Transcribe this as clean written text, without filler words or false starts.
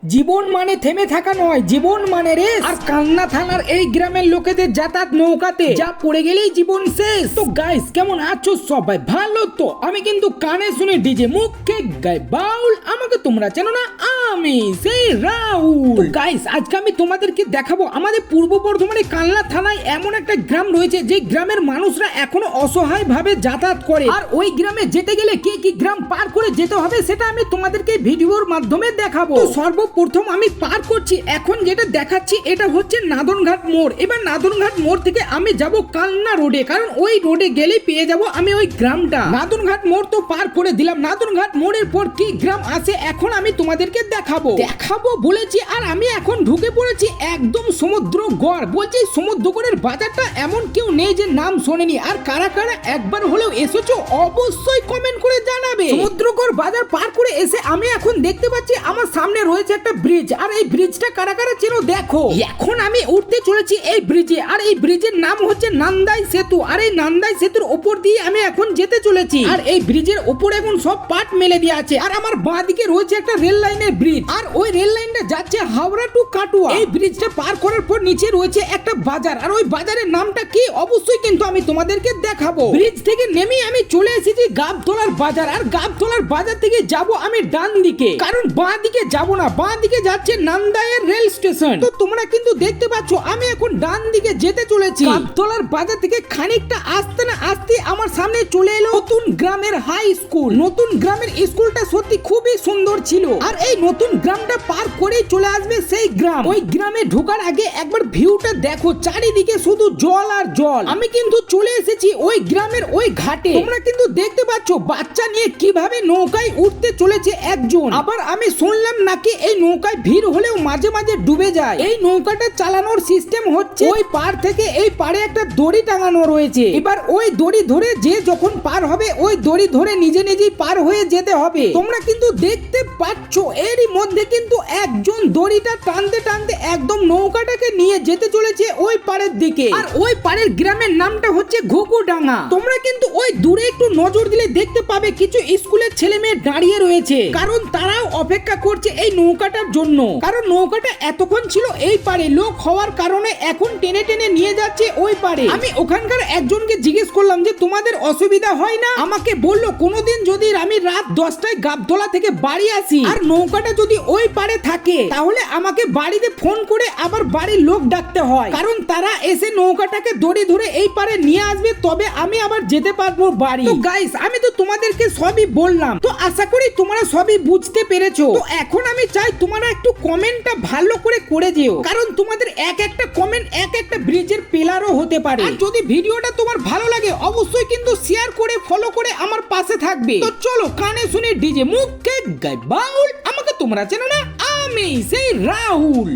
জীবন মানে থেমে থাকা নয়, জীবন মানে রেস। আর কালনা থানার এই গ্রামের লোকেদের যাতায়াত নৌকাতে যা পড়ে গেলেই জীবন শেষ। তো গাইস, কেমন আছো সবাই? ভালো তো? আমি কিন্তু কানে শুনে ডিজে মুখে গাই বাউল। আমাকে তোমরা চেনো না, আমি সেই রাহুল। তো গাইস, আজকে আমি তোমাদেরকে দেখাবো আমাদের পূর্ব বর্ধমানে কালনা থানায় এমন একটা গ্রাম রয়েছে যে গ্রামের মানুষরা এখনো অসহায় ভাবে যাতায়াত করে। আর ওই গ্রামে যেতে গেলে কি কি গ্রাম পার করে যেতে হবে সেটা আমি তোমাদেরকে ভিডিওর মাধ্যমে দেখাবো। তো সর্বপ্রথম আমি পার করছি, এখন যেটা দেখাচ্ছি এটা হচ্ছে নাদনঘাট মোড়। এবার নাদনঘাট মোড় থেকে আমি যাব কালনা রোডে, কারণ ওই রোডে গেলেই পেয়ে যাব আমি ওই গ্রামটা। নাদনঘাট মোড় তো পার করে দিলাম। নাদনঘাট মোড়ের পর কি গ্রাম আছে এখন আমি তোমাদেরকে দেখাবো বলেছি। আর আমি এখন ঢুকে পড়েছি একদম সমুদ্রগড়। বলছি সমুদ্রগড়ের বাজারটা এমন কেউ নেই যে নাম শোনেনি। আর কারা কারা একবার হলেও এসেছো অবশ্যই কমেন্ট করে জানাবে। সমুদ্রগড় বাজার পার করে এসে আমি এখন দেখতে পাচ্ছি আমার সামনে রয়েছে একটা ব্রিজ। আর এই ব্রিজটা কারা কারা চেনো দেখো। এখন আমি উঠতে চলেছি এই ব্রিজে। আর এই ব্রিজের নাম হচ্ছে নান্দাই সেতু। আর এই নান্দাই সেতুর উপর দিয়ে আমি এখন যেতে চলেছি। আর এই ব্রিজের উপর এখন সব পাট মেলে দিয়ে আছে। আর আমার বাঁ দিকে রয়েছে একটা রেল লাইনের ব্রিজ। আর ওই রেল লাইনটা যাচ্ছে হাওড়া টু কাটুয়া। এই ব্রিজটা পার করার পর নিচে রয়েছে একটা বাজার। আর ওই বাজারের নামটা কি অবশ্যই কিন্তু আমি তোমাদেরকে দেখাবো। ব্রিজ থেকে নেমে আমি চলে এসেছি গাবতলার বাজার। আর গাবতলার বাজার থেকে যাব আমি ডান দিকে, কারণ বাঁ দিকে যাব না। বাঁ দিকে যাচ্ছে নান্দাইয়ের রেল স্টেশন। তো তোমরা কিন্তু দেখতে পাচ্ছ আমি এখন ডান দিকে যেতে চলেছি। গাবতলার বাজার থেকে খানিকটা আসতে না আসতে আমার সামনে চলে এলো নতুন গ্রামের হাই স্কুল। নতুন গ্রামের স্কুলটা সত্যি খুবই সুন্দর ছিল। আর এই নতুন গ্রামটা পার করেই চলে আসবে সেই গ্রাম। ওই গ্রামে ঢোকার আগে একবার ভিউটা দেখো, চারিদিকে শুধু জল আর জল। আমি কিন্তু চলে এসেছি ওই গ্রামের ওই ঘাটে। তোমরা কিন্তু দেখতে পাচ্ছ বাচ্চা নিয়ে কিভাবে নৌকায় উঠতে চলেছে একজন। আবার আমি শুনলাম নাকি এই নৌকায় ভিড় হলেও মাঝে মাঝে ডুবে যায়। এই নৌকাটা চালানোর সিস্টেম হচ্ছে ওই পার থেকে এই পারে একটা দড়ি টাঙানো রয়েছে। এবার ওই দড়ি ধরে যে যখন পার হবে ওই দড়ি ধরে নিজে নিজেই পার হয়ে যেতে হবে। তোমরা কিন্তু দেখতে পাচ্ছ এরই মধ্যে কিন্তু একজন দড়িটা টানতে টানতে একদম নৌকাটাকে নিয়ে যেতে চলেছে ওই পাড়ের দিকে। আর ওই পাড়ের গ্রামের নামটা হচ্ছে ঘুঘুডাঙ্গা। তোমরা কিন্তু ওই দূরে একটু নজর দিলে দেখতে পাবে কিছু স্কুলের ছেলে মেয়ে দাঁড়িয়ে রয়েছে, কারণ তারাও অপেক্ষা করছে এই নৌকাটার জন্য। কারণ নৌকাটা এতক্ষণ ছিল এই পাড়ে, লোক হওয়ার কারণে এখন টেনে টেনে নিয়ে যাচ্ছে ওই পাড়ে। আমি ওখানকার একজনকে জিজ্ঞেস করলাম যে তোমাদের অসুবিধা হয় না? আমাকে বললো কোনোদিন যদি আমি রাত 10টায় গাবতলা থেকে বাড়ি আসি আর নৌকাটা যদি ওই পাড়ে থাকে তাহলে আমাকে বাড়িতে ফোন করে আবার বাড়ির লোক ডাকতে হয়, কারণ তারা এসে নৌকাটাকে দড়ি ধরে এই পাড়ে নিয়ে আসবে, তবে আমি আবার যেতে পারবো বাড়ি। তো গাইস, আমি তো তোমাদেরকে সবই বললাম, তো আশা করি তোমরা সবই বুঝতে পেরেছো। তো এখন আমি চাই তোমরা একটু কমেন্টটা ভালো করে যেও, কারণ তোমাদের এক একটা কমেন্ট এক একটা ব্রিজের পিলারও হতে পারে। আর যদি ভিডিওটা তোমার ভালো লাগে অবশ্যই কিন্তু শেয়ার করে ফলো করে আমার পাশে থাকবে। তো চলো কানে শুনে ডিজে মুখে গাই বাউল। আমাকে তোমরা চেনো না, আমি সেই রাহুল।